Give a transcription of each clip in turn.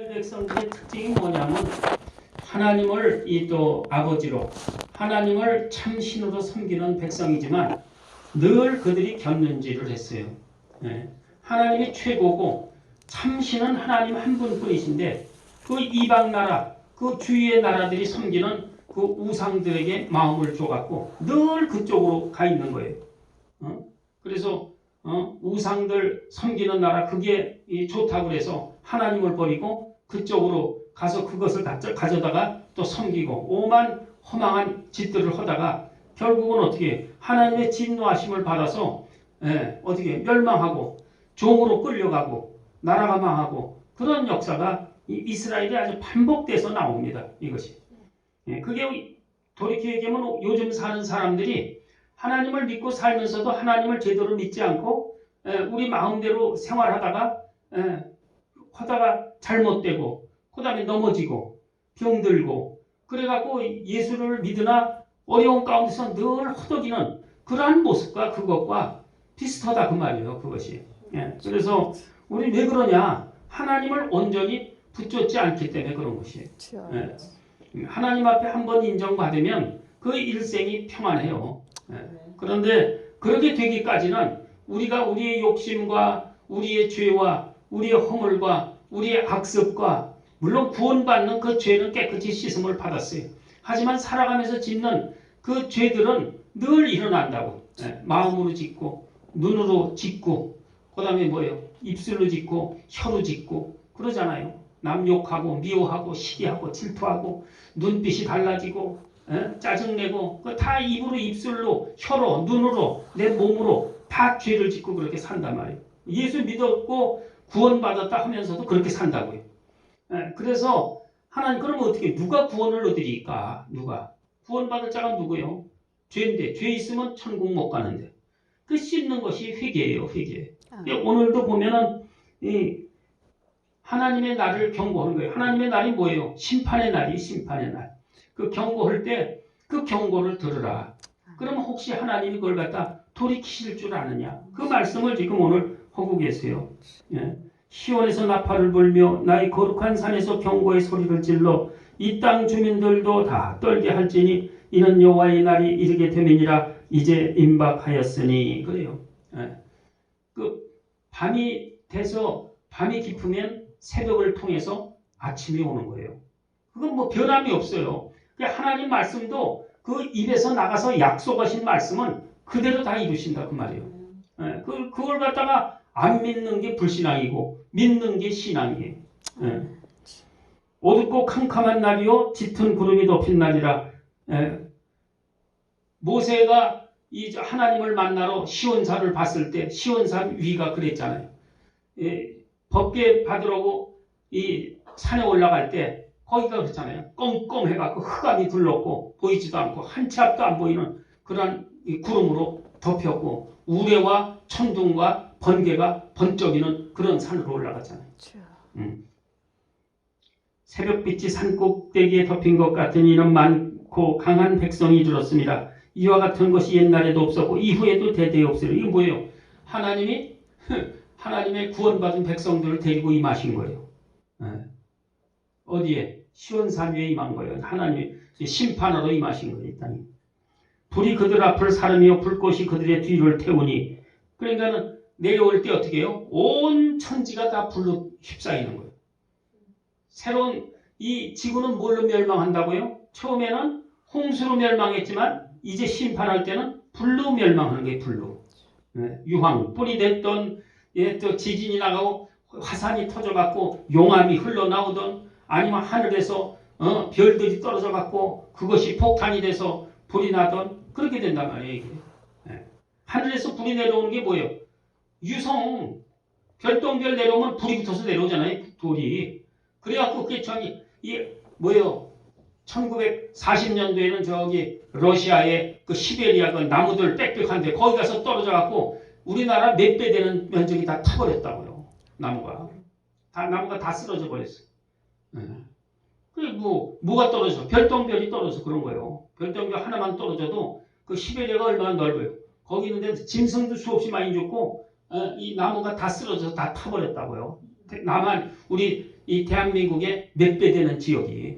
이스라엘 백성들의 특징이 뭐냐면 하나님을 이 또 아버지로 하나님을 참 신으로 섬기는 백성이지만 늘 그들이 곁눈질을 했어요. 네. 하나님이 최고고 참신은 하나님 한 분뿐이신데 그 이방 나라 그 주위의 나라들이 섬기는 그 우상들에게 마음을 줘갖고 늘 그쪽으로 가 있는 거예요. 그래서 우상들 섬기는 나라 그게 좋다고 해서 하나님을 버리고 그쪽으로 가서 그것을 가져다가 또 섬기고 오만 허망한 짓들을 하다가 결국은 어떻게 하나님의 진노하심을 받아서 어떻게 멸망하고 종으로 끌려가고 나라가 망하고 그런 역사가 이스라엘이 아주 반복돼서 나옵니다. 이것이. 그게 돌이켜 얘기하면 요즘 사는 사람들이 하나님을 믿고 살면서도 하나님을 제대로 믿지 않고 우리 마음대로 생활하다가 잘못되고 그 다음에 넘어지고 병들고 그래갖고 예수를 믿으나 어려운 가운데서 늘 허덕이는 그러한 모습과 그것과 비슷하다 그 말이에요. 그것이. 그래서 우리 왜 그러냐? 하나님을 온전히 붙잡지 않기 때문에 그런 것이에요. 하나님 앞에 한번 인정받으면 그 일생이 평안해요. 그런데 그렇게 되기까지는 우리가 우리의 욕심과 우리의 죄와 우리의 허물과 우리의 악습과 물론 구원받는 그 죄는 깨끗이 씻음을 받았어요. 하지만 살아가면서 짓는 그 죄들은 늘 일어난다고. 마음으로 짓고 눈으로 짓고 그 다음에 뭐예요? 입술로 짓고 혀로 짓고 그러잖아요. 남 욕하고 미워하고 시기하고 질투하고 눈빛이 달라지고 짜증내고 다 입으로 입술로 혀로 눈으로 내 몸으로 다 죄를 짓고 그렇게 산단 말이에요. 예수 믿었고 구원받았다 하면서도 그렇게 산다고요. 그래서 하나님 그러면 어떻게 누가 구원을 얻으리까? 누가? 구원받을 자가 누구요? 죄인데 죄 있으면 천국 못 가는데 그 씻는 것이 회개예요. 회개. 오늘도 보면은 하나님의 날을 경고하는 거예요. 하나님의 날이 뭐예요? 심판의 날이 심판의 날. 그 경고할 때 그 경고를 들으라. 그러면 혹시 하나님이 그걸 갖다 돌이키실 줄 아느냐? 그 말씀을 지금 오늘 하고 계세요. 시온에서 나팔을 불며 나의 거룩한 산에서 경고의 소리를 질러 이 땅 주민들도 다 떨게 할지니 이는 여호와의 날이 이르게 되면이라 이제 임박하였으니 그래요. 그 밤이 돼서 밤이 깊으면 새벽을 통해서 아침이 오는 거예요. 그건 뭐 변함이 없어요. 하나님 말씀도 그 입에서 나가서 약속하신 말씀은 그대로 다 이루신다 그 말이에요. 그걸 갖다가 안 믿는 게 불신앙이고 믿는 게 신앙이에요. 어둡고 캄캄한 날이요 짙은 구름이 덮인 날이라. 모세가 이 하나님을 만나러 시온산을 봤을 때 시온산 위가 그랬잖아요. 법궤 받으려고 이 산에 올라갈 때 거기가 그렇잖아요. 껌껌해갖고 흑암이 둘렀고 보이지도 않고 한 치 앞도 안 보이는 그런 구름으로 덮였고 우레와 천둥과 번개가 번쩍이는 그런 산으로 올라갔잖아요. 새벽빛이 산꼭대기에 덮인 것 같은 이는 많고 강한 백성이 들었습니다. 이와 같은 것이 옛날에도 없었고 이후에도 대대에 없으리라. 이게 뭐예요? 하나님이 하나님의 구원받은 백성들을 데리고 임하신 거예요. 어디에? 시온산 위에 임한 거예요. 하나님이 심판하러 임하신 거예요. 일단. 불이 그들 앞을 사르며 불꽃이 그들의 뒤를 태우니 그러니까는 내려올 때 어떻게 해요? 온 천지가 다 불로 휩싸이는 거예요. 새로운 이 지구는 뭘로 멸망한다고요? 처음에는 홍수로 멸망했지만 이제 심판할 때는 불로 멸망하는 거예요. 불로. 유황, 불이 됐던 또 지진이 나가고 화산이 터져갖고 용암이 흘러나오던 아니면 하늘에서 별들이 떨어져갖고 그것이 폭탄이 돼서 불이 나던 그렇게 된단 말이에요. 이게. 하늘에서 불이 내려오는 게 뭐예요? 유성, 별똥별 내려오면 불이 붙어서 내려오잖아요. 돌이. 그래갖고 그게 뭐예요? 1940년도에는 저기 러시아의 그 시베리아 그 나무들 빽빽한데 거기 가서 떨어져갖고 우리나라 몇 배 되는 면적이 다 타버렸다고요. 나무가 다 쓰러져 버렸어요. 그게 뭐가 떨어져? 별똥별이 떨어져 그런 거예요. 별똥별 하나만 떨어져도 그 시베리아가 얼마나 넓어요. 거기 있는데 짐승도 수없이 많이 죽고 이 나무가 다 쓰러져서 다 타버렸다고요. 나만 우리 이 대한민국의 몇 배 되는 지역이.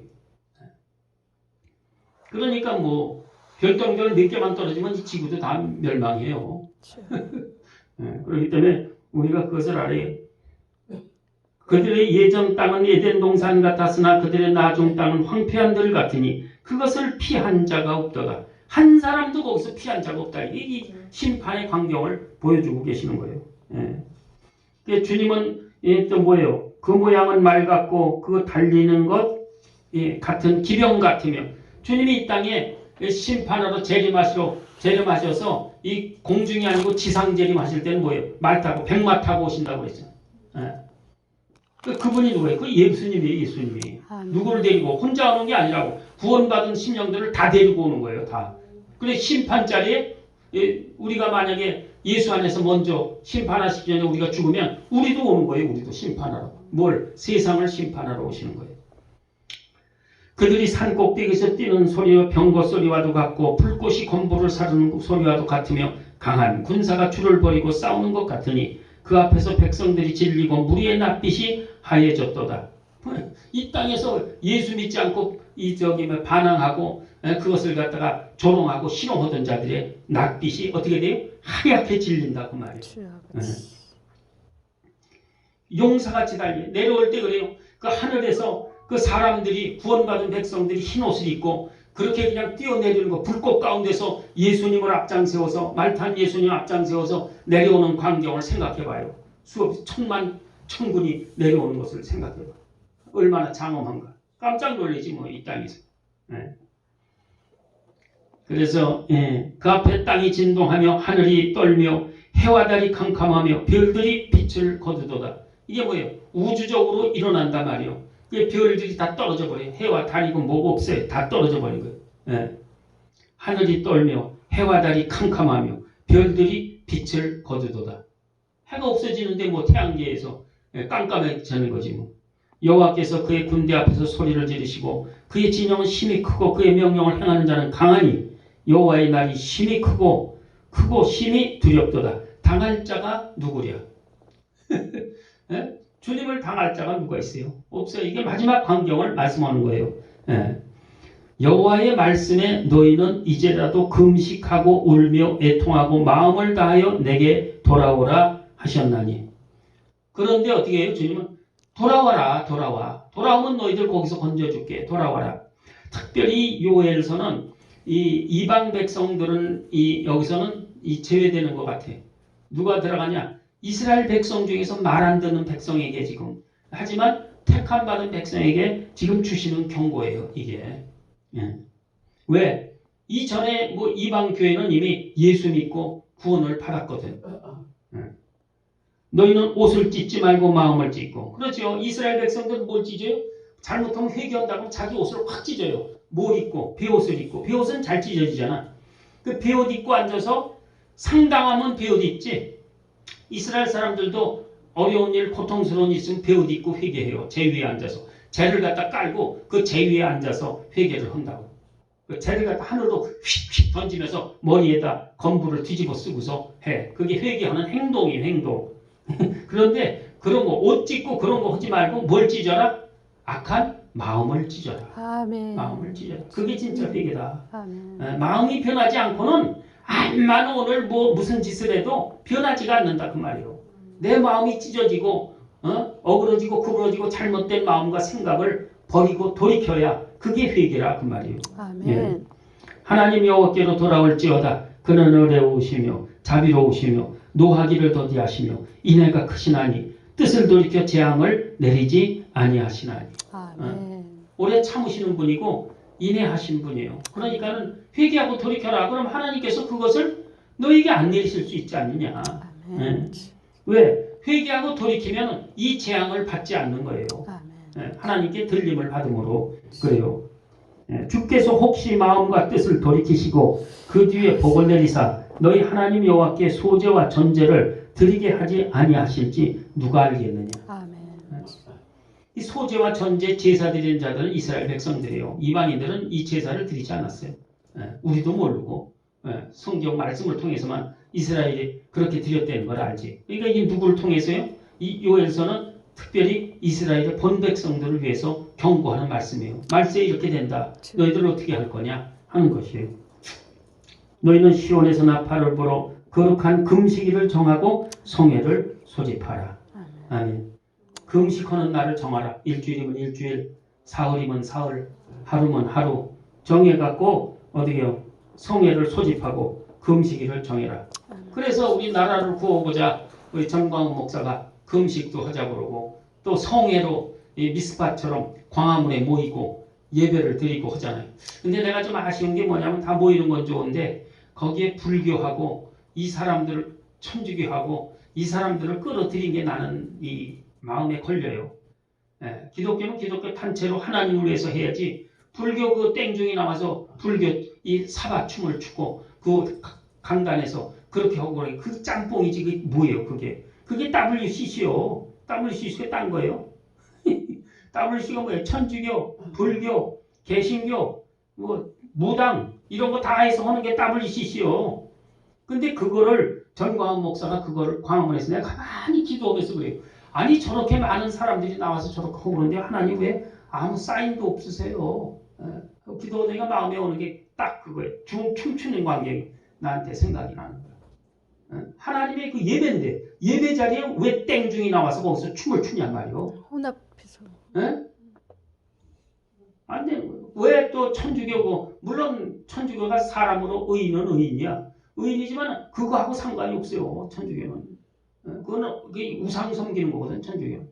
그러니까 뭐 별똥별 몇 개만 떨어지면 이 지구도 다 멸망해요. 그렇기 때문에 우리가 그것을 알아야. 그들의 예전 땅은 에덴 동산 같았으나 그들의 나중 땅은 황폐한 들 같으니 그것을 피한 자가 없도다. 한 사람도 거기서 피한 자가 없다. 이 심판의 광경을 보여주고 계시는 거예요. 예. 주님은 또 뭐예요? 그 모양은 말 같고 그 달리는 것 같은 기병 같으며, 주님이 이 땅에 심판하러 재림하셔서 이 공중이 아니고 지상 재림하실 때는 뭐예요? 말 타고 백마 타고 오신다고 했죠. 그분이 누구예요? 그 예수님이에요. 예수님이. 누구를 데리고 혼자 오는 게 아니라고 구원받은 심령들을 다 데리고 오는 거예요. 다. 그래 심판 자리에 우리가 만약에 예수 안에서 먼저 심판하시기 전에 우리가 죽으면 우리도 오는 거예요. 우리도 심판하러. 뭘? 세상을 심판하러 오시는 거예요. 그들이 산 꼭대기에서 뛰는 소리와 병거 소리와도 같고 불꽃이 건물을 사르는 소리와도 같으며 강한 군사가 줄을 벌이고 싸우는 것 같으니 그 앞에서 백성들이 질리고 무리의 낯빛이 하얘졌도다. 이 땅에서 예수 믿지 않고 반항하고 그것을 갖다가 조롱하고 희롱하던 자들의 낯빛이 어떻게 돼요? 하얗게 질린다 그 말이에요. 용사같이 달리 내려올 때 그래요. 그 하늘에서 그 사람들이 구원받은 백성들이 흰 옷을 입고 그렇게 그냥 뛰어내리는 거, 불꽃 가운데서 예수님을 앞장세워서 말탄 예수님 앞장세워서 내려오는 광경을 생각해봐요. 수없이 천만 천군이 내려오는 것을 생각해봐. 얼마나 장엄한가. 깜짝 놀라지 뭐 이 땅에서. 그래서 그 앞에 땅이 진동하며 하늘이 떨며 해와 달이 캄캄하며 별들이 빛을 거두도다. 이게 뭐예요? 우주적으로 일어난단 말이에요. 별들이 다 떨어져 버려요. 해와 달이고 뭐가 없어요. 다 떨어져 버린 거예요. 하늘이 떨며 해와 달이 캄캄하며 별들이 빛을 거두도다. 해가 없어지는데 뭐 태양계에서 깜깜해지는 거지 뭐. 여호와께서 그의 군대 앞에서 소리를 지르시고 그의 진영은 힘이 크고 그의 명령을 행하는 자는 강하니 여호와의 날이 힘이 크고 힘이 두렵도다. 당할 자가 누구랴? 주님을 당할 자가 누가 있어요? 없어요. 이게 마지막 광경을 말씀하는 거예요. 여호와의 말씀에 너희는 이제라도 금식하고 울며 애통하고 마음을 다하여 내게 돌아오라 하셨나니. 그런데 어떻게 해요? 주님은 돌아와라. 돌아오면 너희들 거기서 건져줄게. 돌아와라. 특별히 요엘서는 이 이방 백성들은 여기서는 제외되는 것 같아. 누가 들어가냐? 이스라엘 백성 중에서 말 안 듣는 백성에게 지금, 하지만 택함 받은 백성에게 지금 주시는 경고예요. 이게. 왜? 이전에 뭐 이방 교회는 이미 예수 믿고 구원을 받았거든. 너희는 옷을 찢지 말고 마음을 찢고. 그렇죠. 이스라엘 백성들은 뭘 찢어요? 잘못하면 회개한다고 자기 옷을 확 찢어요. 뭘 입고? 베옷을 입고. 베옷은 잘 찢어지잖아. 그 베옷 입고 앉아서 상당하면 베옷 입지. 이스라엘 사람들도 어려운 일, 고통스러운 일 있으면 베옷 입고 회개해요. 제 위에 앉아서. 재를 갖다 깔고 그 재 위에 앉아서 회개를 한다고. 그 재를 갖다 하늘로 휙휙 던지면서 머리에다 건부를 뒤집어 쓰고서 해. 그게 회개하는 행동이에요. 행동. 그런데 그런 거, 옷 찢고 그런 거 하지 말고 뭘 찢어라? 악한 마음을 찢어라. 아멘. 마음을 찢어라. 그게 진짜 회개다. 아멘. 마음이 변하지 않고는 암만 오늘 무슨 짓을 해도 변하지가 않는다 그 말이에요. 내 마음이 찢어지고 어그러지고 구부러지고 잘못된 마음과 생각을 버리고 돌이켜야 그게 회개라 그 말이에요. 아멘. 예. 하나님 여호와께로 돌아올지어다. 그는 어려우시며 자비로우시며 노하기를 더디하시며 인애가 크시나니 뜻을 돌이켜 재앙을 내리지 아니하시나니. 아멘. 오래 참으시는 분이고 인애하신 분이에요. 그러니까는 회개하고 돌이켜라. 그럼 하나님께서 그것을 너에게 안 내리실 수 있지 않느냐. 아멘. 왜? 회개하고 돌이키면 이 재앙을 받지 않는 거예요. 아멘. 하나님께 들림을 받음으로 그래요. 주께서 혹시 마음과 뜻을 돌이키시고 그 뒤에 복을 내리사 너희 하나님 여호와께 소제와 전제를 드리게 하지 아니하실지 누가 알겠느냐. 아멘. 이 소제와 전제 제사 드리는 자들은 이스라엘 백성들이에요. 이방인들은 이 제사를 드리지 않았어요. 우리도 모르고 성경 말씀을 통해서만 이스라엘이 그렇게 드렸다는 걸 알지. 그러니까 이게 누구를 통해서요? 이 요엘서는 특별히 이스라엘의 본 백성들을 위해서 경고하는 말씀이에요. 말세에 이렇게 된다. 너희들 어떻게 할 거냐 하는 것이에요. 너희는 시온에서 나팔을 불어 거룩한 금식일을 정하고 성회를 소집하라. 아멘. 금식하는 날을 정하라. 일주일이면 일주일, 사흘이면 사흘, 하루면 하루 정해갖고 어디요? 성회를 소집하고 금식일을 정해라. 그래서 우리 나라를 구호보자 우리 정광훈 목사가 금식도 하자 그러고 또 성회로 이 미스바처럼 광화문에 모이고 예배를 드리고 하잖아요. 근데 내가 좀 아쉬운 게 뭐냐면 다 모이는 건 좋은데 거기에 불교하고 이 사람들을 천주교하고 이 사람들을 끌어들인 게 나는 이 마음에 걸려요. 예, 기독교는 기독교 단체로 하나님을 위해서 해야지 불교 그 땡중이 나와서 불교 이 사바춤을 추고 그 강단에서 그렇게 하고 그러니 그 짬뽕이지 그게 뭐예요 그게. 그게 WCC요. WCC가 딴 거예요. WCC가 뭐예요? 천주교, 불교, 개신교, 뭐 무당 이런 거 다 해서 하는 게 WCC요. 근데 그거를 전광훈 목사가 그거를 광화문에서 내가 가만히 기도하면서 그래요. 아니 저렇게 많은 사람들이 나와서 저렇게 하고 그러는데 하나님 왜 아무 사인도 없으세요? 기도하니까 마음에 오는 게 딱 그거예요. 춤추는 광경이 나한테 생각이 나는 거예요. 하나님의 그 예배인데 예배 자리에 왜 땡중이 나와서 거기서 춤을 추냔 말이요. 혼합해서. 안 되는 거예요. 왜 또 천주교고 물론 천주교가 사람으로 의인은 의인이야. 의인이지만 그거하고 상관이 없어요. 천주교는. 그거는 우상 섬기는 거거든. 천주교는.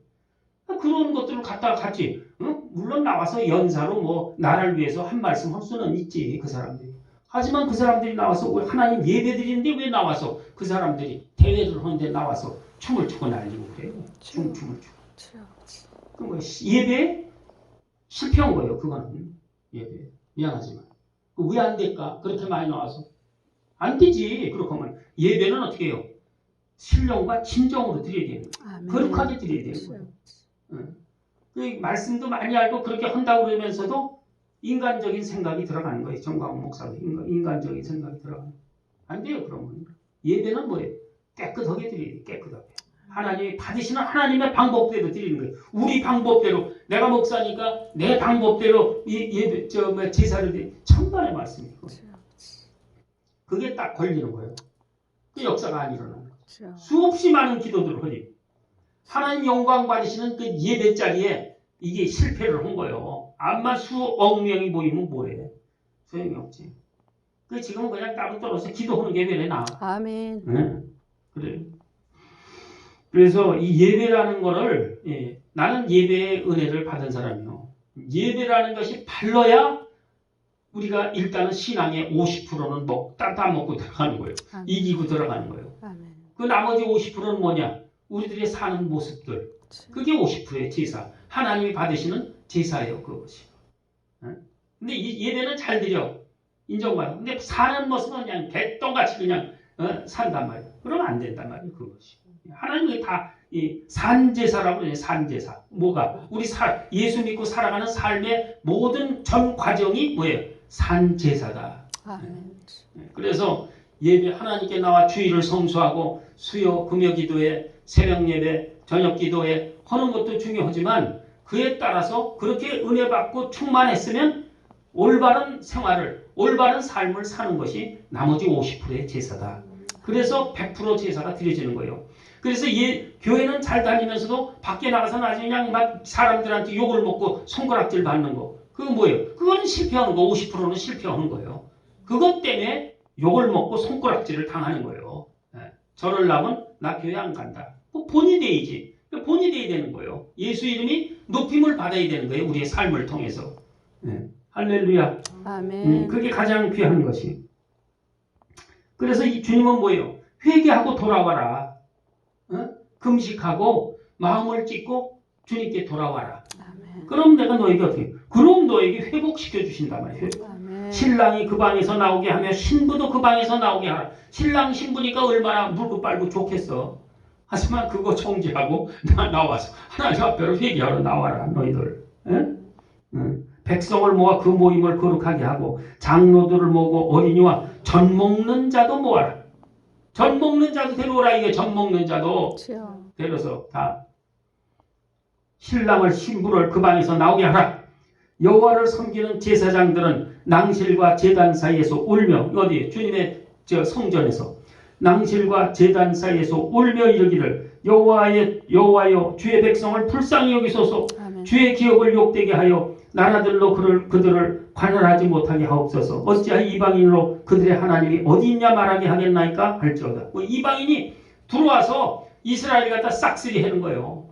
그런 것들을 갖다가 같이 물론 나와서 연사로 뭐 나라를 위해서 한 말씀 할 수는 있지 그 사람들이. 하지만 그 사람들이 나와서 하나님 예배 드리는데 왜 나와서 그 사람들이 대회를 하는데 나와서 춤을 추고 날리고 그래요. 춤을 추고. 그 뭐 예배 실패한 거예요. 그거는 예배. 미안하지만 왜 안 될까? 그렇게 많이 나와서 안 되지. 그렇게 하면 예배는 어떻게 해요? 신령과 진정으로 드려야 되는 거예요. 거룩하게 드려야 되는 거예요. 그 말씀도 많이 알고 그렇게 한다고 그러면서도 인간적인 생각이 들어가는 거예요. 정광훈 목사도 인간적인 생각이 들어가는 거예요. 안 돼요. 그러면 예배는 뭐예요? 깨끗하게 드려야 돼요. 깨끗하게. 하나님이 받으시는 하나님의 방법대로 드리는 거예요. 우리 방법대로 내가 목사니까 내 방법대로 이 예배 제사를 드리 천만의 말씀이에요. 그게 딱 걸리는 거예요. 그 역사가 안 일어나는 거예요. 수없이 많은 기도들을 하지. 하나님 영광 받으시는 그 예배 자리에 이게 실패를 한 거예요. 암만 수억 명이 모이면 뭐래? 소용이 없지. 그 지금은 그냥 따로 떨어서 기도하는 게 왜 나아? 아멘. 네. 그래. 그래서 이 예배라는 거를 나는 예배의 은혜를 받은 사람이요. 예배라는 것이 발러야 우리가 일단은 신앙의 50%는 따먹고 들어가는 거예요. 아멘. 이기고 들어가는 거예요. 아멘. 그 나머지 50%는 뭐냐? 우리들이 사는 모습들. 그게 50%의 제사. 하나님이 받으시는 제사예요. 그것이. 근데 이 예배는 잘 드려. 인정받아. 근데 사는 모습은 그냥 개똥같이 그냥 산단 말이에요. 그러면 안 된단 말이에요. 그것이. 하나님이 다 이 산제사라고 해요. 산제사. 뭐가? 우리 예수 믿고 살아가는 삶의 모든 전 과정이 뭐예요? 산제사다. 아멘. 그래서 예배 하나님께 나와 주일을 성수하고 수요 금요 기도에 새벽 예배 저녁 기도에 하는 것도 중요하지만 그에 따라서 그렇게 은혜 받고 충만했으면 올바른 생활을 올바른 삶을 사는 것이 나머지 50%의 제사다. 그래서 100% 제사가 드려지는 거예요. 그래서 교회는 잘 다니면서도 밖에 나가서 나중에 그냥 막 사람들한테 욕을 먹고 손가락질 받는 거. 그거 뭐예요? 그거는 실패하는 거. 50%는 실패하는 거예요. 그것 때문에 욕을 먹고 손가락질을 당하는 거예요. 저럴 나면 나 교회 안 간다. 본이 돼야지. 본이 돼야 되는 거예요. 예수 이름이 높임을 받아야 되는 거예요. 우리의 삶을 통해서. 할렐루야. 아멘. 그게 가장 귀한 것이. 그래서 이 주님은 뭐예요? 회개하고 돌아와라. 금식하고 마음을 찢고 주님께 돌아와라. 아멘. 그럼 내가 너에게 어떻게? 그럼 너에게 회복시켜 주신단 말이에요. 아멘. 신랑이 그 방에서 나오게 하며 신부도 그 방에서 나오게 하라. 신랑 신부니까 얼마나 물고 빨고 좋겠어. 하지만 그거 정지하고 나와서 하나님 앞에로 회개하러 나와라 너희들. 백성을 모아 그 모임을 거룩하게 하고 장로들을 모으고 어린이와 젖 먹는 자도 모아라. 젖 먹는 자도 데려오라. 이게 젖 먹는 자도 데려서 다 신랑을 신부를 그 방에서 나오게 하라. 여호와를 섬기는 제사장들은 낭실과 제단 사이에서 울며 어디 주님의 성전에서 낭실과 제단 사이에서 울며 이르기를 여호와여 주의 백성을 불쌍히 여기소서. 아멘. 주의 기업을 욕되게 하여 나라들로 그들을 관할하지 못하게 하옵소서. 어찌하여 이방인으로 그들의 하나님이 어디 있냐 말하게 하겠나이까 할지어다. 이방인이 들어와서 이스라엘 갖다 싹쓸이 하는 거예요.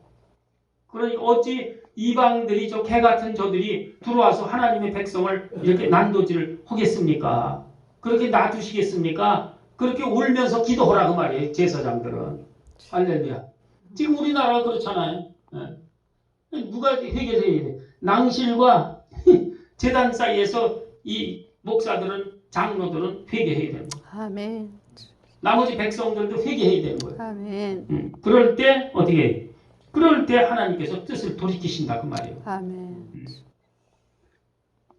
그러니까 어찌 이방들이 저 개 같은 저들이 들어와서 하나님의 백성을 이렇게 난도질을 하겠습니까? 그렇게 놔두시겠습니까? 그렇게 울면서 기도하라 그 말이에요. 제사장들은. 할렐루야. 지금 우리나라가 그렇잖아요. 누가 회개를 해야 돼? 낭실과 제단 사이에서 이 목사들은 장로들은 회개해야 되는 거예요. 아멘. 나머지 백성들도 회개해야 되는 거예요. 아멘. 그럴 때 어떻게 해요? 그럴 때 하나님께서 뜻을 돌이키신다 그 말이에요. 아멘.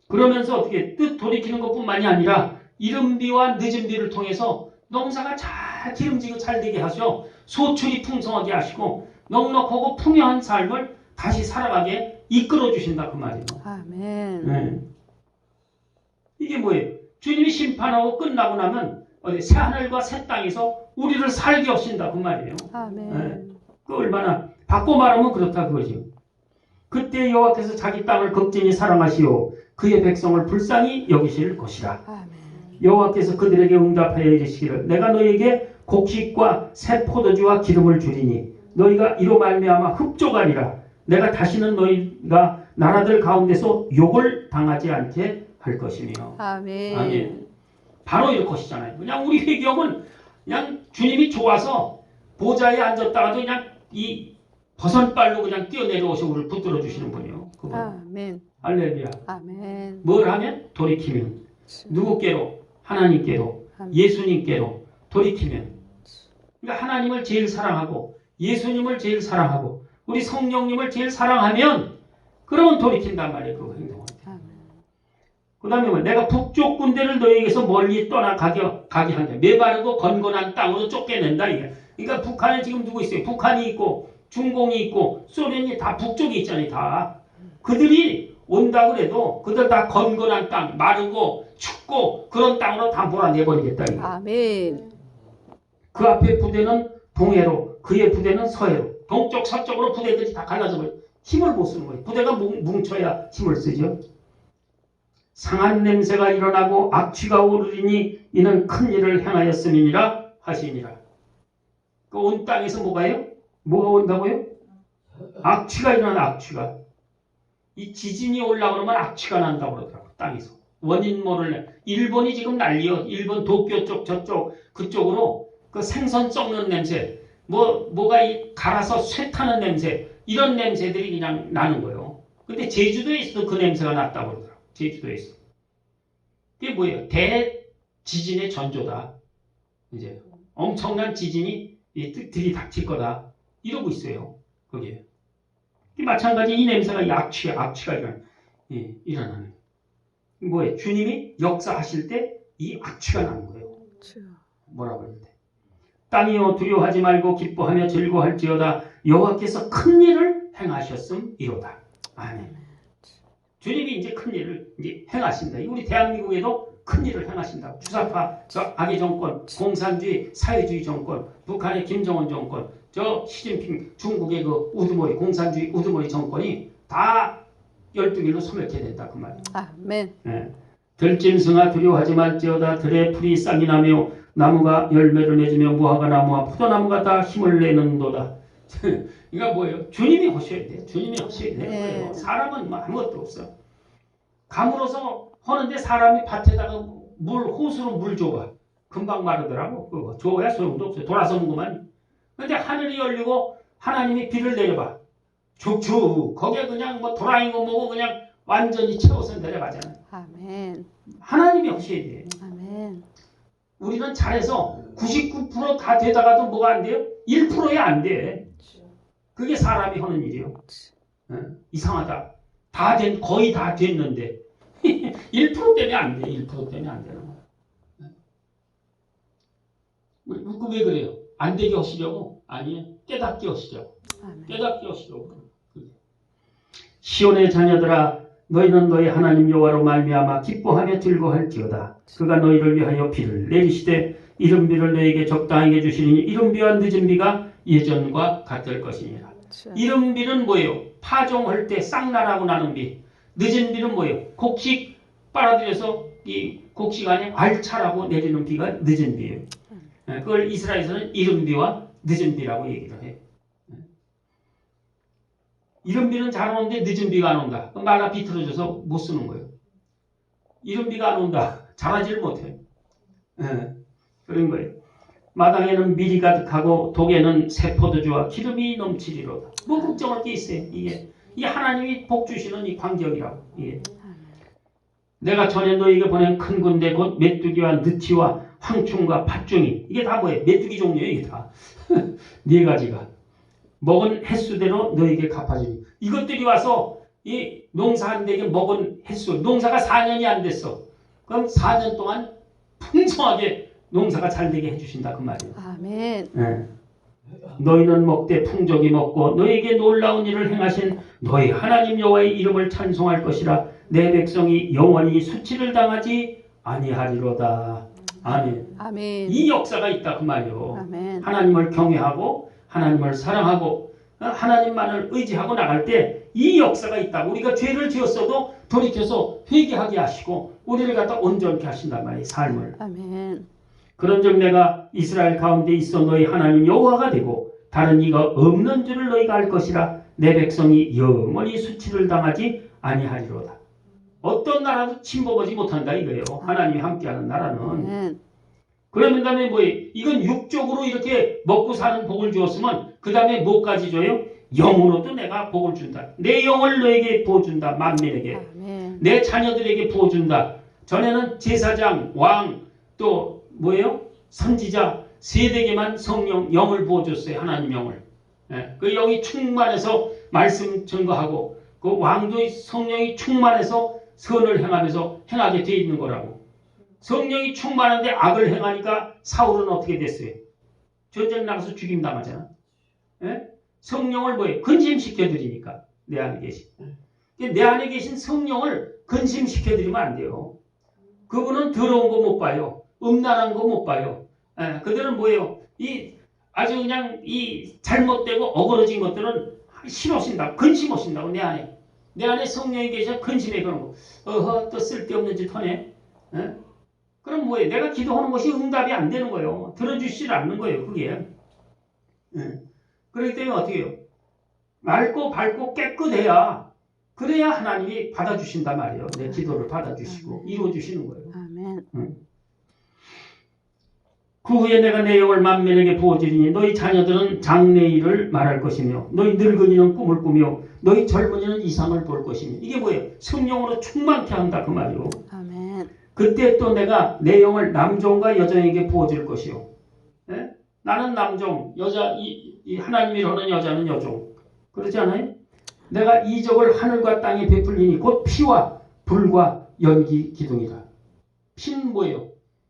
그러면서 어떻게 뜻 돌이키는 것뿐만이 아니라 이른 비와 늦은 비를 통해서 농사가 잘 기름지고 잘 되게 하셔 소출이 풍성하게 하시고 넉넉하고 풍요한 삶을 다시 살아가게 이끌어 주신다 그 말이에요. 아멘. 이게 뭐예요? 주님이 심판하고 끝나고 나면 어디 새 하늘과 새 땅에서 우리를 살게 하신다 그 말이에요. 아멘. 그 얼마나 바꿔 말하면 그렇다 그거지. 그때 여호와께서 자기 땅을 극진히 사랑하시오 그의 백성을 불쌍히 여기실 것이라. 아멘. 여호와께서 그들에게 응답하여 이르시기를 내가 너희에게 곡식과 새 포도주와 기름을 주리니 너희가 이로 말미암아 흡족하리라. 내가 다시는 너희가 나라들 가운데서 욕을 당하지 않게 할 것이며. 아멘. 아멘. 바로 이럴 것이잖아요. 그냥 우리 회개하면 그냥 주님이 좋아서 보좌에 앉았다가도 그냥 이 버선발로 그냥 뛰어내려오셔 우리를 붙들어 주시는 분이요. 그거. 아멘. 할렐루야. 아멘. 뭘 하면? 돌이키면. 누구께로? 하나님께로. 아멘. 예수님께로 돌이키면. 그러니까 하나님을 제일 사랑하고 예수님을 제일 사랑하고 우리 성령님을 제일 사랑하면 그러면 돌이킨단 말이에요. 그 행동을. 아멘. 그 다음에 뭐 내가 북쪽 군대를 너희에게서 멀리 떠나가게 한다. 메마르고 건건한 땅으로 쫓겨낸다. 이게. 그러니까 북한에 지금 누구 있어요? 북한이 있고 중공이 있고 소련이 다 북쪽에 있잖아요. 다. 그들이 온다고 해도 그들 다 건건한 땅, 마르고 춥고 그런 땅으로 다 몰아내버리겠다. 이게. 아멘. 그 앞에 부대는 동해로 그의 부대는 서해로 동쪽 서쪽으로 부대들이 다 갈라져 버려. 힘을 못 쓰는 거예요. 부대가 뭉쳐야 힘을 쓰죠. 상한 냄새가 일어나고 악취가 오르리니 이는 큰 일을 행하였음이니라 하시니라. 그 온 땅에서 뭐가요? 뭐가 온다고요? 악취가 일어나. 악취가. 이 지진이 올라오면 악취가 난다고 그러더라고. 땅에서. 원인 모를. 일본이 지금 난리요. 일본 도쿄 쪽 저쪽 그쪽으로 그 생선 썩는 냄새 뭐가 갈아서 쇠 타는 냄새 이런 냄새들이 그냥 나는 거예요. 근데 제주도에서도 그 냄새가 났다고 그러더라고. 제주도에서. 그게 뭐예요? 대지진의 전조다. 이제 엄청난 지진이 들이닥칠 거다. 이러고 있어요. 거기에. 마찬가지 이 냄새가 악취가 일어나는. 뭐예요? 주님이 역사하실 때 이 악취가 나는 거예요. 뭐라고 할 때. 땅이여 두려워하지 말고 기뻐하며 즐거워할지어다. 여호와께서 큰 일을 행하셨음이로다. 아멘. 주님이 이제 큰 일을 이제 행하신다. 우리 대한민국에도 큰 일을 행하신다. 주사파, 저 악의 정권, 공산주의, 사회주의 정권, 북한의 김정은 정권, 저 시진핑 중국의 그 우두머리 공산주의 우두머리 정권이 다 12길로 소멸케 된다 그 말이에요. 아멘. 네. 들짐승아 두려워하지 말지어다. 들의 풀이 싹이 나며 나무가 열매를 맺으며 무화과 나무와 포도나무가 다 힘을 내는도다. 그러니까 뭐예요? 주님이 하셔야 돼요. 주님이 하셔야 되는 거예요. 사람은 뭐 아무것도 없어. 가물어서 하는데 사람이 밭에다가 호수로 물 줘봐. 금방 마르더라고. 그거 줘야 소용도 없어요. 돌아서는구만. 근데 하늘이 열리고 하나님이 비를 내려봐. 죽죽 거기에 그냥 뭐 도라인 거 뭐고 그냥 완전히 채워서 내려가잖아요. 아멘. 하나님이 하셔야 돼요. 아멘. 우리는 잘해서 99% 다 되다가도 뭐가 안 돼요? 1%야 안 돼. 그게 사람이 하는 일이요. 이상하다. 거의 다 됐는데 1% 때문에 안 돼. 1% 때문에 안 되는 거야. 왜 그래요? 안 되게 하시려고? 아니에요. 깨닫게 하시려고. 아멘. 깨닫게 하시려고. 시온의 자녀들아 너희는 너희 하나님 여호와로 말미암아 기뻐하며 즐거워할지어다. 그가 너희를 위하여 비를 내리시되 이른 비를 너희에게 적당하게 주시니 이른 비와 늦은 비가 예전과 같을 것이니라. 이른 비는 뭐예요? 파종할 때 쌍나라고 나는 비. 늦은 비는 뭐예요? 곡식 빨아들여서 이 곡식 안에 알차라고 내리는 비가 늦은 비예요. 그걸 이스라엘에서는 이른 비와 늦은 비라고 얘기를 해요. 이른 비는 잘 오는데 늦은 비가 안 온다. 말라 비틀어져서 못 쓰는 거예요. 이른 비가 안 온다. 잘하지를 못해요. 그런 거예요. 마당에는 밀이 가득하고 독에는 새 포도주와 기름이 넘치리로다. 뭐 걱정할 게 있어요. 이게 하나님이 복 주시는 이 광경이라고. 이게. 내가 전에 너희에게 보낸 큰 군대 곧 메뚜기와 느티와 황충과 팥중이 이게 다 뭐예요? 메뚜기 종류예요. 이게 다. 네 가지가. 먹은 횟수대로 너희에게 갚아주니. 이것들이 와서 이 농사한 데게 먹은 횟수. 농사가 4년이 안 됐어. 그럼 4년 동안 풍성하게 농사가 잘 되게 해주신다 그 말이에요. 아멘. 네. 너희는 먹되 풍족이 먹고 너희에게 놀라운 일을 행하신 너희 하나님 여호와의 이름을 찬송할 것이라. 내 백성이 영원히 수치를 당하지 아니하리로다. 아멘. 아멘. 이 역사가 있다 그 말이에요. 아멘. 하나님을 경외하고 하나님을 사랑하고 하나님만을 의지하고 나갈 때 이 역사가 있다. 우리가 죄를 지었어도 돌이켜서 회개하게 하시고 우리를 갖다 온전케 하신단 말이에요. 삶을. 아멘. 그런즉 내가 이스라엘 가운데 있어 너희 하나님 여호와가 되고 다른 이가 없는 줄을 너희가 알 것이라. 내 백성이 영원히 수치를 당하지 아니하리로다. 어떤 나라도 침범하지 못한다 이거예요. 하나님이 함께하는 나라는. 아멘. 그러면 다음에 뭐예요? 이건 육적으로 이렇게 먹고 사는 복을 주었으면 그 다음에 뭐까지 줘요? 영으로도 내가 복을 준다. 내 영을 너에게 부어준다. 만민에게. 아멘. 내 자녀들에게 부어준다. 전에는 제사장, 왕, 또 뭐예요? 선지자 세대에게만 성령, 영을 부어줬어요. 하나님 영을. 그 영이 충만해서 말씀 증거하고 그 왕도 성령이 충만해서 선을 행하면서 행하게 돼 있는 거라고. 성령이 충만한데 악을 행하니까 사울은 어떻게 됐어요? 전쟁 나가서 죽임 당하잖아. 성령을 뭐예요? 근심시켜드리니까 내 안에 계신. 내 안에 계신 성령을 근심시켜드리면 안 돼요. 그분은 더러운 거 못 봐요. 음란한 거 못 봐요. 그들은 뭐예요? 아주 그냥 이 잘못되고 어그러진 것들은 싫어하신다. 근심하신다고 내 안에. 내 안에 성령이 계셔 근심해 그런 거. 또 쓸데없는 짓 하네. 그럼 뭐예요? 내가 기도하는 것이 응답이 안 되는 거예요. 들어주시지 않는 거예요. 그게. 그렇기 때문에 어떻게 해요? 맑고 밝고 깨끗해야 그래야 하나님이 받아주신단 말이에요. 내 기도를 받아주시고 이루어주시는 거예요. 아멘. 그 후에 내가 내 영을 만민에게 부어주리니 너희 자녀들은 장래일을 말할 것이며 너희 늙은이는 꿈을 꾸며 너희 젊은이는 이상을 볼 것이며 이게 뭐예요? 성령으로 충만케 한다 그 말이에요. 아멘. 그때 그때 또 내가 내 영을 남종과 여종에게 부어줄 것이요. 나는 남종, 여자 이 하나님이 하는 여자는 여종. 그렇지 않아요? 내가 이적을 하늘과 땅에 베풀리니 곧 피와 불과 연기 기둥이라. 피는 뭐예요?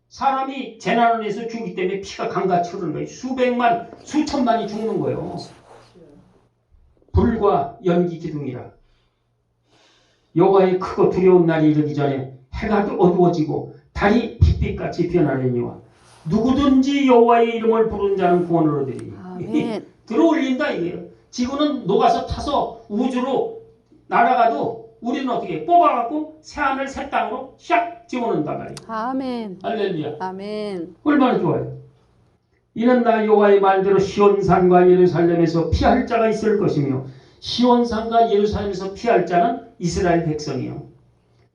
사람이 재난을 해서 죽기 때문에 피가 강같이 흐르는 거예요. 수백만, 수천만이 죽는 거예요. 불과 연기 기둥이라. 여호와의 크고 두려운 날이 이르기 전에 해가 어두워지고 달이 빛빛같이 변하려니와 누구든지 여호와의 이름을 부르는 자는 구원을 얻으리니. 아멘. 들어올린다 이거예요. 지구는 녹아서 타서 우주로 날아가도 우리는 어떻게 뽑아갖고 새하늘 새 땅으로 샥 집어넣는단 말이에요. 아멘. 할렐루야. 아멘. 얼마나 좋아요. 이는 나 여호와의 말대로 시온산과 예루살렘에서 피할 자가 있을 것이며 시온산과 예루살렘에서 피할 자는 이스라엘 백성이요.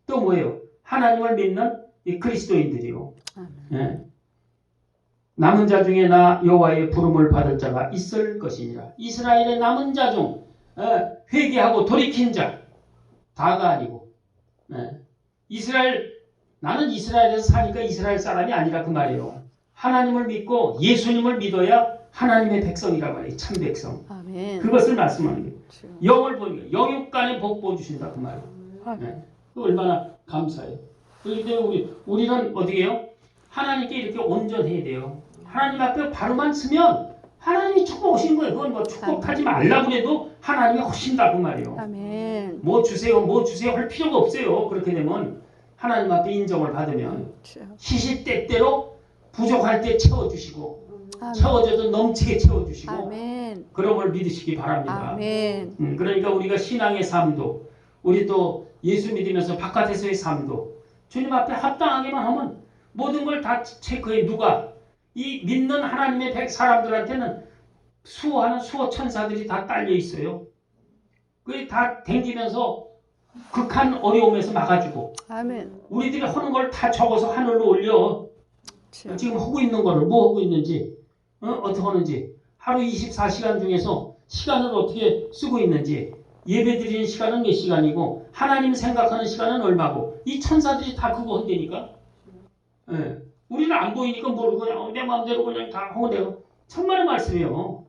또 뭐예요? 하나님을 믿는 이 그리스도인들이요. 예. 남은 자 중에 나 여호와의 부름을 받을 자가 있을 것이니라. 이스라엘의 남은 자 중 회개하고 돌이킨 자 다가 아니고 나는 이스라엘에서 사니까 이스라엘 사람이 아니라 그 말이에요. 하나님을 믿고 예수님을 믿어야 하나님의 백성이란 말이에요. 참 백성. 아멘. 그것을 말씀하는 거예요. 영을 보니까 영육간에 복 보여주신다 그 말이에요. 얼마나 감사해요. 그렇기 때문에 우리는 어떻게 해요? 하나님께 이렇게 온전해야 돼요. 하나님 앞에 바로만 서면 하나님이 축복하신 거예요. 그건 뭐 축복하지 말라고 해도 하나님이 하신다 그 말이에요. 아멘. 뭐 주세요 할 필요가 없어요. 그렇게 되면 하나님 앞에 인정을 받으면 주여. 시시때때로 부족할 때 채워주시고 아멘. 채워져도 넘치게 채워주시고 아멘. 그런 걸 믿으시기 바랍니다. 아멘. 그러니까 우리가 신앙의 삶도 우리 또 예수 믿으면서 바깥에서의 삶도 주님 앞에 합당하게만 하면 모든 걸 다 체크해. 누가 이 믿는 하나님의 사람들한테는 수호하는 수호 천사들이 다 딸려 있어요. 그게 다 댕기면서 극한 어려움에서 막아주고 아멘. 우리들이 하는 걸 다 적어서 하늘로 올려. 주여. 지금 하고 있는 거를 뭐 하고 있는지 어떻게 하는지 하루 24시간 중에서 시간을 어떻게 쓰고 있는지 예배 드리는 시간은 몇 시간이고 하나님 생각하는 시간은 얼마고 이 천사들이 다 그거 한다니까. 예. 우리는 안 보이니까 모르고 그냥 내 마음대로 그냥 다 하고 내가 천만의 말씀이에요.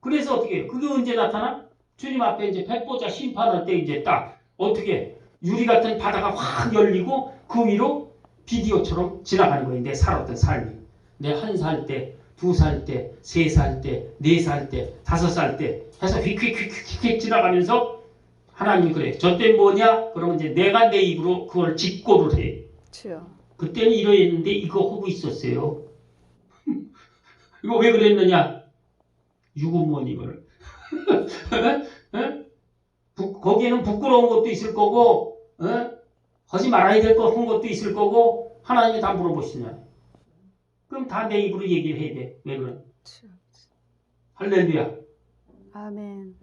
그래서 어떻게 해요? 그게 언제 나타나? 주님 앞에 이제 백보자 심판할 때 이제 딱 어떻게 유리 같은 바다가 확 열리고 그 위로 비디오처럼 지나가는 거예요. 내 살았던 삶이. 내 1살 때, 2살 때, 3살 때, 4살 때, 5살 때 해서 휙휙휙휙 지나가면서 하나님이 그래. 저 때 뭐냐? 그러면 이제 내가 내 입으로 그걸 직고를 해. 주여. 그때는 이러했는데 이거 하고 있었어요. 이거 왜 그랬느냐? 유구먼 이거를. 거기에는 부끄러운 것도 있을 거고 하지 말아야 될 거 한 것도 있을 거고 하나님이 다 물어보시냐. 그럼 다 내 입으로 얘기를 해야 돼. 왜 그래? 할렐루야. 아멘.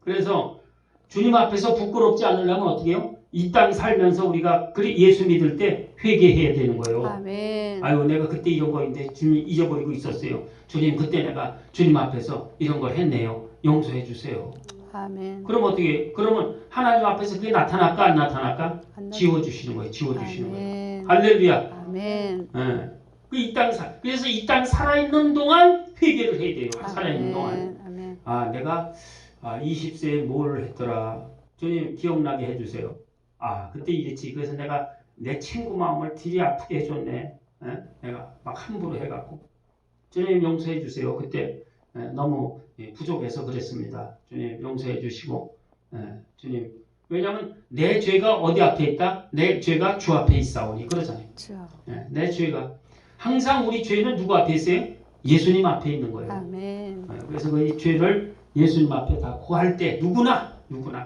그래서 주님 앞에서 부끄럽지 않으려면 어떻게 해요? 이 땅 살면서 우리가 예수 믿을 때 회개해야 되는 거예요. 아멘. 아유 내가 그때 이런 거인데 주님 잊어버리고 있었어요. 주님 그때 내가 주님 앞에서 이런 걸 했네요. 용서해 주세요. 아멘. 그럼 어떻게? 그러면 하나님 앞에서 그게 나타날까 안 나타날까? 안 지워주시는 거예요. 지워주시는 거예요. 아멘. 할렐루야. 아멘. 그래서 이 땅 살아있는 동안 회개를 해야 돼요. 살아있는 동안. 아멘. 아 내가 20세에 뭘 했더라. 주님 기억나게 해주세요. 아 그때 이랬지. 그래서 내가 내 친구 마음을 되게 아프게 해줬네. 내가 막 함부로 해갖고 주님 용서해 주세요. 그때 너무 부족해서 그랬습니다. 주님 용서해 주시고 주님 왜냐하면 내 죄가 어디 앞에 있다? 내 죄가 주 앞에 있사오니 그러잖아요. 주여. 내 죄가 항상 우리 죄는 누구 앞에 있어요? 예수님 앞에 있는 거예요. 아멘. 그래서 그 죄를 예수님 앞에 다 고할 때 누구나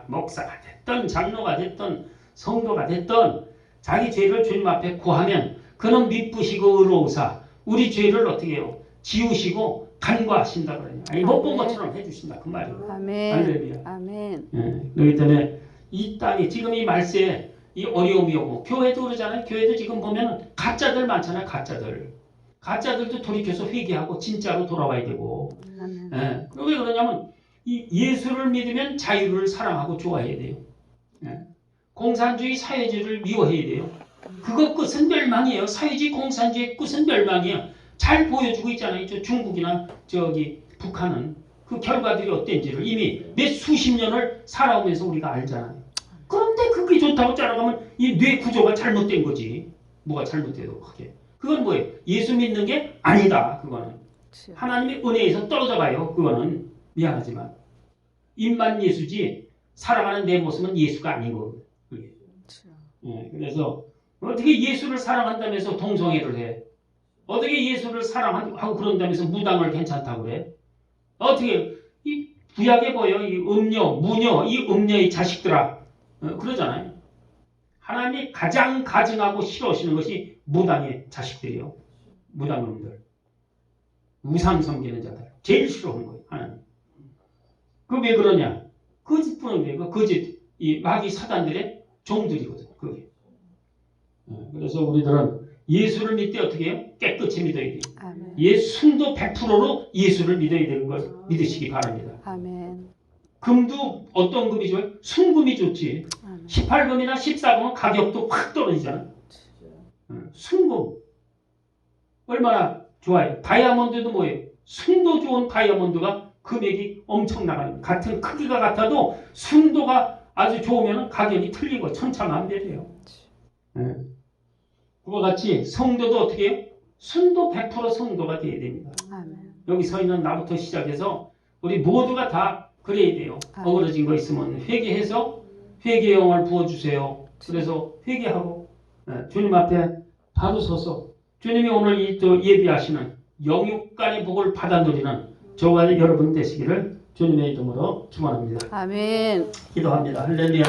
목사가 됐든 장로가 됐든 성도가 됐든 자기 죄를 주님 앞에 고하면 그는 미쁘시고 의로우사 우리 죄를 어떻게 해요? 지우시고 간과하신다 그래요. 아니 못 본 것처럼 해주신다 그 말이에요. 아멘. 할렐루야. 아멘. 그렇기 때문에 이 땅이 지금 이 말세에 이 어려움이 오고 교회도 그러잖아요. 교회도 지금 보면 가짜들 많잖아요. 가짜들도 돌이켜서 회개하고 진짜로 돌아와야 되고. 아멘. 왜 그러냐면 이 예수를 믿으면 자유를 사랑하고 좋아해야 돼요. 공산주의 사회주의를 미워해야 돼요. 그거 끝은 멸망이에요. 사회주의 공산주의 끝은 멸망이에요. 잘 보여주고 있잖아요. 저 중국이나 저기 북한은 그 결과들이 어땠는지를 이미 몇 수십 년을 살아오면서 우리가 알잖아요. 그런데 그게 좋다고 따라가면 이 뇌 구조가 잘못된 거지. 뭐가 잘못돼도 크게. 그건 뭐예요? 예수 믿는 게 아니다. 그거는 하나님의 은혜에서 떨어져 가요. 그거는 미안하지만 입만 예수지 살아가는 내 모습은 예수가 아니고 그게. 그래서 어떻게 예수를 사랑한다면서 동성애를 해? 어떻게 예수를 사랑하고 그런다면서 무당을 괜찮다고 그래? 어떻게 이 구약에 보여 이 음녀, 무녀, 이 음녀의 자식들아 그러잖아요. 하나님이 가장 가증하고 싫어하시는 것이 무당의 자식들이요. 무당놈들. 우상 섬기는 자들. 제일 싫어하는 거예요. 하나님. 그 왜 그러냐? 거짓부렁이에요. 그 거짓 이 마귀 사단들의 종들이거든. 그게. 그래서 우리들은 예수를 믿되 어떻게 해요? 깨끗이 믿어야 돼요. 아멘. 순도 100%로 예수를 믿어야 되는 걸 믿으시기 바랍니다. 아멘. 금도 어떤 금이 좋아요? 순금이 좋지. 아멘. 18금이나 14금은 가격도 확 떨어지잖아. 순금. 얼마나 좋아요. 다이아몬드도 뭐예요? 순도 좋은 다이아몬드가 금액이 엄청 나가요. 같은 크기가 같아도 순도가 아주 좋으면 가격이 틀리고 천차만별이에요. 그와 같이 성도도 어떻게 해요? 순도 100% 성도가 되어야 됩니다. 아멘. 여기 서 있는 나부터 시작해서 우리 모두가 다 그래야 돼요. 아멘. 어그러진 거 있으면 회개해서 회개의 영을 부어주세요. 그래서 회개하고 주님 앞에 바로 서서 주님이 오늘 이 또 예비하시는 영육간의 복을 받아 누리는 저와 여러분 되시기를 주님의 이름으로 축원합니다. 아멘. 기도합니다. 할렐루야.